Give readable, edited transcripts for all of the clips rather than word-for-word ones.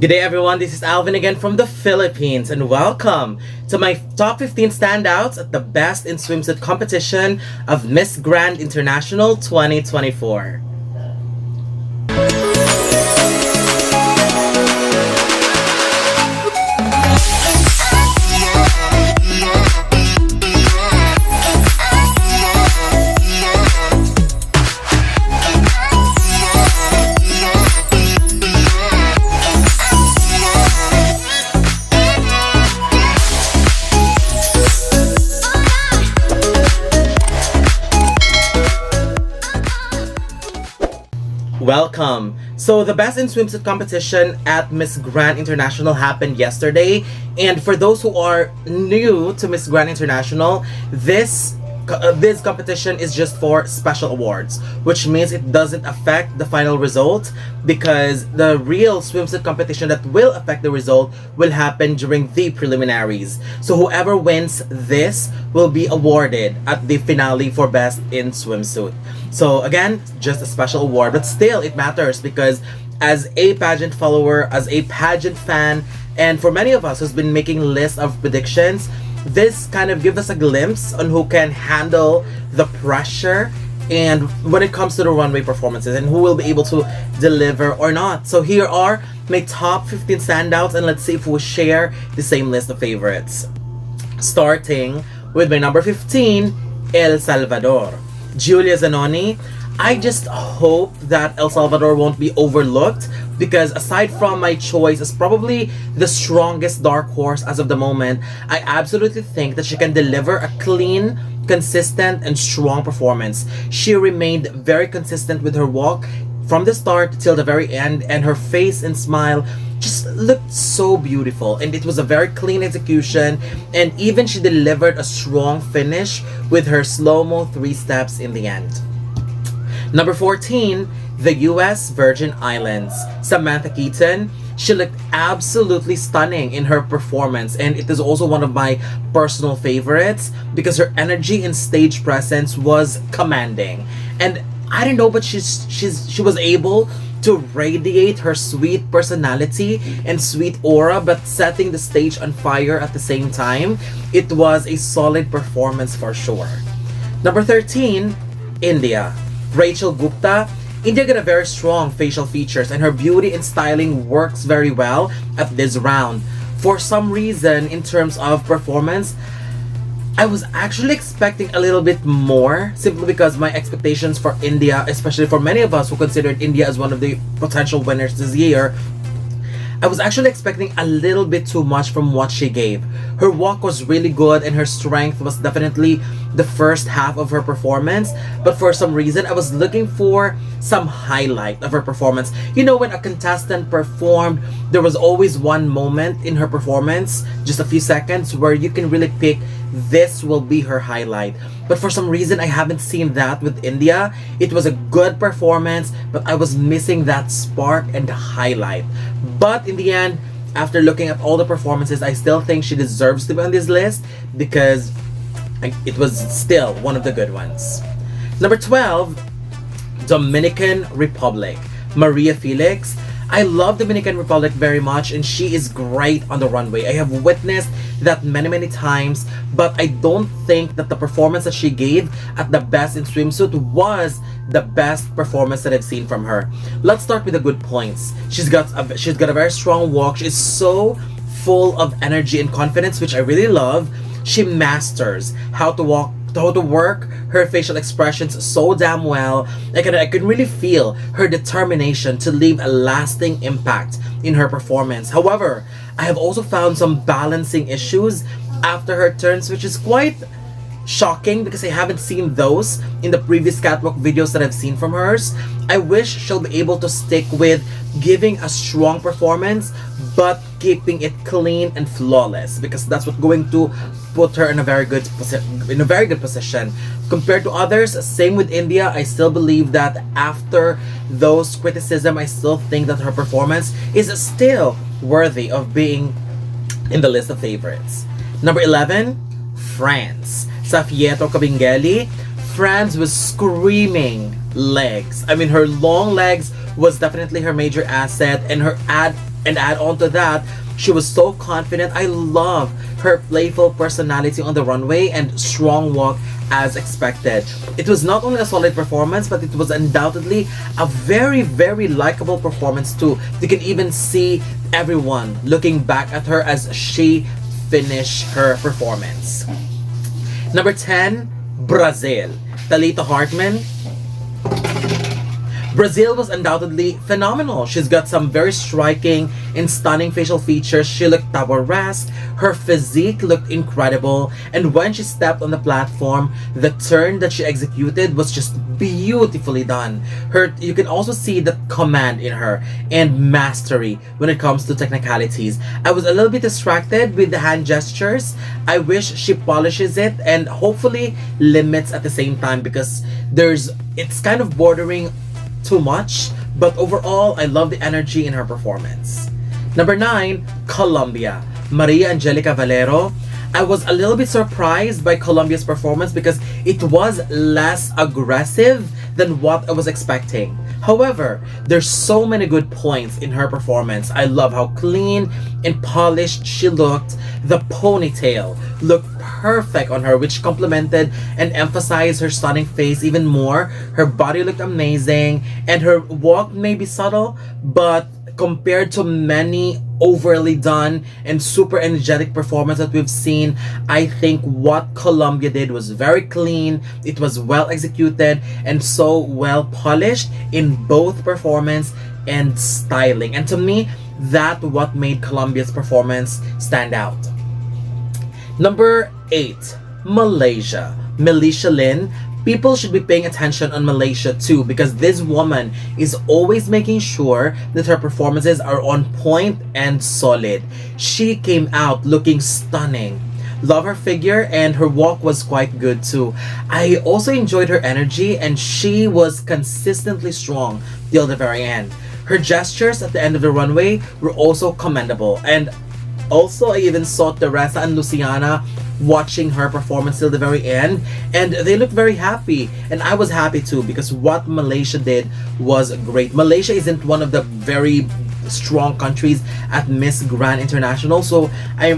Good day everyone, this is Alvin again from the Philippines and welcome to my top 15 standouts at the Best in Swimsuit competition of Miss Grand International 2024. Welcome! So the Best in Swimsuit competition at Miss Grand International happened yesterday, and for those who are new to Miss Grand International, this competition is just for special awards, which means it doesn't affect the final result because the real swimsuit competition that will affect the result will happen during the preliminaries. So whoever wins this will be awarded at the finale for Best in Swimsuit. So again, just a special award, but still it matters because as a pageant follower, as a pageant fan, and for many of us who's been making lists of predictions, this kind of gives us a glimpse on who can handle the pressure and when it comes to the runway performances and who will be able to deliver or not. So here are my top 15 standouts, and let's see if we share the same list of favorites. Starting with my number 15, El Salvador. Julia Zenoni. I just hope that El Salvador won't be overlooked because aside from my choice as probably the strongest dark horse as of the moment, I absolutely think that she can deliver a clean, consistent, and strong performance. She remained very consistent with her walk from the start till the very end, and her face and smile just looked so beautiful, and it was a very clean execution, and even she delivered a strong finish with her slow-mo 3 steps in the end. Number 14, the US Virgin Islands. Samantha Keaton. She looked absolutely stunning in her performance, and it is also one of my personal favorites because her energy and stage presence was commanding. And I don't know, but she was able to radiate her sweet personality and sweet aura, but setting the stage on fire at the same time. It was a solid performance for sure. Number 13, India. Rachel Gupta. India got a very strong facial features, and her beauty and styling works very well at this round. For some reason, in terms of performance, I was actually expecting a little bit more, simply because my expectations for India, especially for many of us who considered India as one of the potential winners this year, I was actually expecting a little bit too much from what she gave. Her walk was really good, and her strength was definitely the first half of her performance, but for some reason I was looking for some highlight of her performance. You know, when a contestant performed, there was always one moment in her performance, just a few seconds, where you can really pick this will be her highlight. But for some reason I haven't seen that with India. It was a good performance, but I was missing that spark and the highlight. But in the end, after looking at all the performances, I still think she deserves to be on this list because it was still one of the good ones. Number 12, Dominican Republic. Maria Felix. I love Dominican Republic very much, and she is great on the runway. I have witnessed that many times, but I don't think that the performance that she gave at the Best in Swimsuit was the best performance that I've seen from her. Let's start with the good points. She's got a very strong walk. She's so full of energy and confidence, which I really love. She masters how to walk, how to work her facial expressions so damn well. I can really feel her determination to leave a lasting impact in her performance. However, I have also found some balancing issues after her turns, which is quite shocking because I haven't seen those in the previous catwalk videos that I've seen from hers. I wish she'll be able to stick with giving a strong performance but keeping it clean and flawless, because that's what's going to put her in a very good position compared to others. Same with India. I still believe that after those criticism, I still think that her performance is still worthy of being in the list of favorites. Number 11, France. Safia Kabingeli. France was screaming legs. I mean, her long legs was definitely her major asset, and her And add on to that, she was so confident. I love her playful personality on the runway and strong walk as expected. It was not only a solid performance, but it was undoubtedly a very, very likable performance too. You can even see everyone looking back at her as she finished her performance. Number 10, Brazil. Talita Hartman. Brazil was undoubtedly phenomenal. She's got some very striking and stunning facial features. She looked tower-rest, her physique looked incredible, and when she stepped on the platform, the turn that she executed was just beautifully done. You can also see the command in her and mastery when it comes to technicalities. I was a little bit distracted with the hand gestures. I wish she polishes it and hopefully limits at the same time, because it's kind of bordering too much, but overall I love the energy in her performance. Number 9, Colombia. Maria Angelica Valero. I was a little bit surprised by Colombia's performance because it was less aggressive than what I was expecting. However, there's so many good points in her performance. I love how clean and polished she looked. The ponytail looked perfect on her, which complemented and emphasized her stunning face even more. Her body looked amazing, and her walk may be subtle, but compared to many overly done and super energetic performance that we've seen, I think what Colombia did was very clean. It was well executed and so well polished in both performance and styling. And to me, that's what made Colombia's performance stand out. Number 8, Malaysia. Malaysia Lin. People should be paying attention on Malaysia too, because this woman is always making sure that her performances are on point and solid. She came out looking stunning. Love her figure, and her walk was quite good too. I also enjoyed her energy, and she was consistently strong till the very end. Her gestures at the end of the runway were also commendable, and also I even saw Teresa and Luciana watching her performance till the very end, and they looked very happy, and I was happy too, because what Malaysia did was great. Malaysia isn't one of the very strong countries at Miss Grand International, so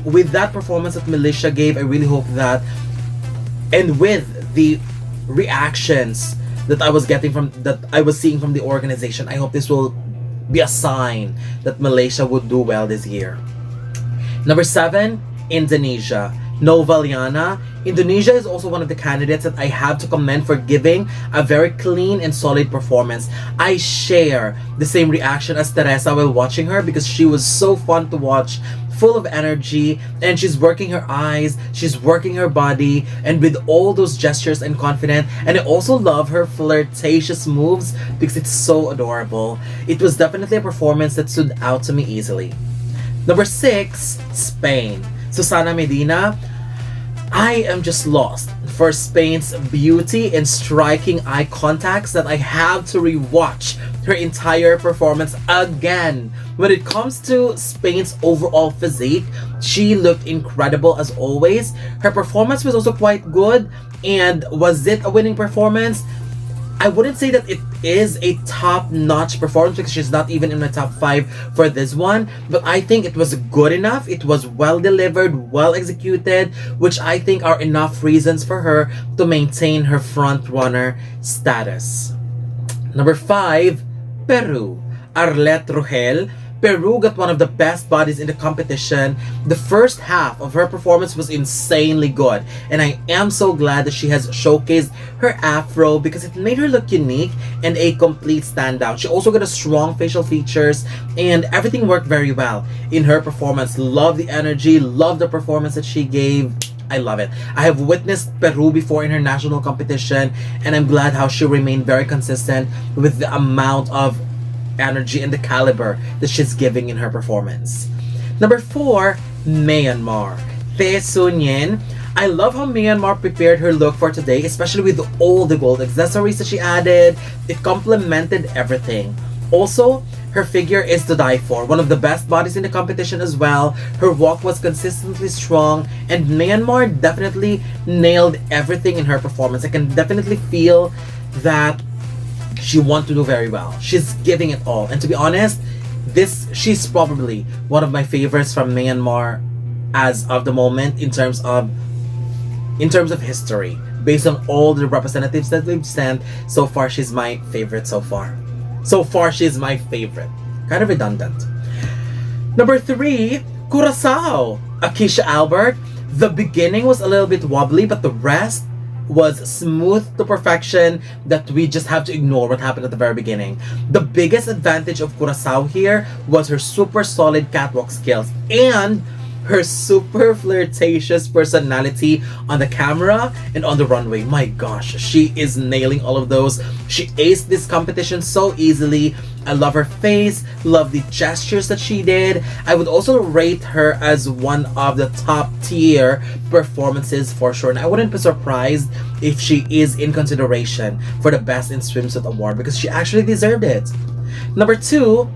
with that performance that Malaysia gave, I really hope that, and with the reactions that I was seeing from the organization, I hope this will be a sign that Malaysia would do well this year. Number 7, Indonesia. Novaliana. Indonesia is also one of the candidates that I have to commend for giving a very clean and solid performance. I share the same reaction as Teresa while watching her, because she was so fun to watch, full of energy, and she's working her eyes, she's working her body, and with all those gestures and confident. And I also love her flirtatious moves because it's so adorable. It was definitely a performance that stood out to me easily. Number 6, Spain. Susana Medina. I am just lost for Spain's beauty and striking eye contacts that I have to rewatch her entire performance again. When it comes to Spain's overall physique, she looked incredible as always. Her performance was also quite good, and was it a winning performance? I wouldn't say that it is a top-notch performance, because she's not even in my top 5 for this one, but I think it was good enough. It was well delivered, well executed, which I think are enough reasons for her to maintain her front-runner status. Number 5, Peru. Arlette Rogel. Peru got one of the best bodies in the competition. The first half of her performance was insanely good, and I am so glad that she has showcased her afro, because it made her look unique and a complete standout. She also got a strong facial features, and everything worked very well in her performance. Love the energy, love the performance that she gave. I love it. I have witnessed Peru before in her national competition, and I'm glad how she remained very consistent with the amount of energy and the caliber that she's giving in her performance. Number 4, Myanmar. Tae Soon Yin. I love how Myanmar prepared her look for today, especially with all the gold accessories that she added. It complemented everything. Also, her figure is to die for. One of the best bodies in the competition as well. Her walk was consistently strong, and Myanmar definitely nailed everything in her performance. I can definitely feel that she wants to do very well. She's giving it all. And to be honest, She's probably one of my favorites from Myanmar as of the moment in terms of history. Based on all the representatives that we've sent, so far she's my favorite so far. So far she's my favorite. Kind of redundant. Number 3, Curaçao. Akeisha Albert. The beginning was a little bit wobbly, but the rest was smooth to perfection that we just have to ignore what happened at the very beginning. The biggest advantage of Curaçao here was her super solid catwalk skills and her super flirtatious personality on the camera and on the runway. My gosh, she is nailing all of those. She aced this competition so easily. I love her face, love the gestures that she did. I would also rate her as one of the top tier performances for sure. And I wouldn't be surprised if she is in consideration for the Best in Swimsuit award because she actually deserved it. Number 2,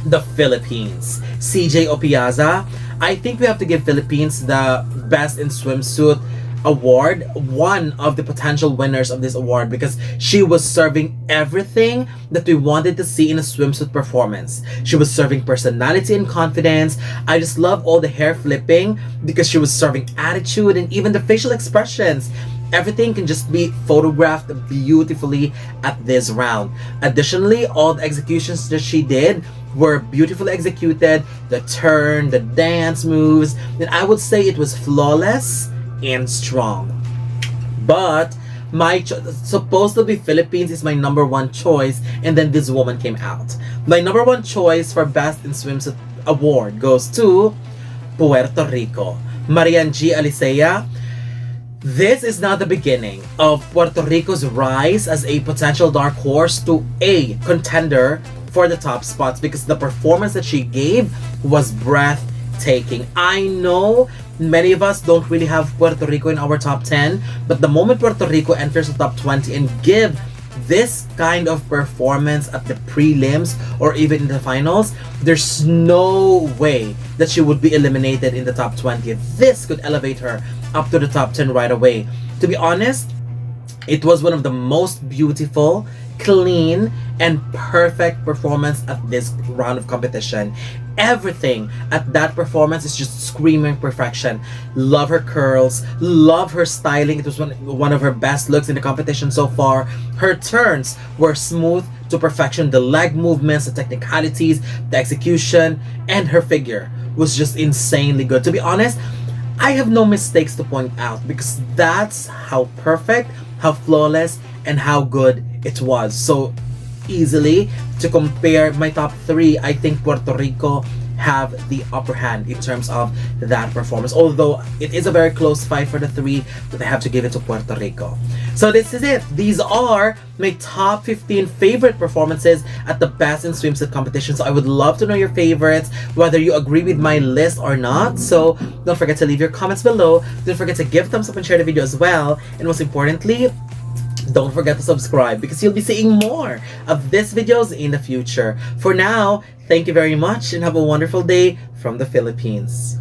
the Philippines. CJ Opiaza. I think we have to give Philippines the Best in Swimsuit award, one of the potential winners of this award, because she was serving everything that we wanted to see in a swimsuit performance. She was serving personality and confidence. I just love all the hair flipping because she was serving attitude and even the facial expressions. Everything can just be photographed beautifully at this round. Additionally, all the executions that she did were beautifully executed. The turn, the dance moves, and I would say it was flawless and strong. But supposed to be Philippines is my number 1 choice, and then this woman came out. My number 1 choice for Best in Swimsuit award goes to Puerto Rico. Maran G Alisa. This is not the beginning of Puerto Rico's rise as a potential dark horse to a contender for the top spots, because the performance that she gave was breathtaking. I know many of us don't really have Puerto Rico in our top 10, but the moment Puerto Rico enters the top 20 and give this kind of performance at the prelims or even in the finals, there's no way that she would be eliminated in the top 20. This could elevate her up to the top 10 right away. To be honest, it was one of the most beautiful, clean, and perfect performance at this round of competition. Everything at that performance is just screaming perfection. Love her curls, love her styling. It was one of her best looks in the competition so far. Her turns were smooth to perfection. The leg movements, the technicalities, the execution, and her figure was just insanely good. To be honest, I have no mistakes to point out because that's how perfect, how flawless, and how good it was. So easily to compare my top 3, I think Puerto Rico have the upper hand in terms of that performance, although it is a very close fight for the 3, but I have to give it to Puerto Rico. So this is it. These are my top 15 favorite performances at the Best in Swimsuit competition. So I would love to know your favorites, whether you agree with my list or not. So don't forget to leave your comments below. Don't forget to give thumbs up and share the video as well, and most importantly, don't forget to subscribe because you'll be seeing more of these videos in the future. For now, thank you very much and have a wonderful day from the Philippines.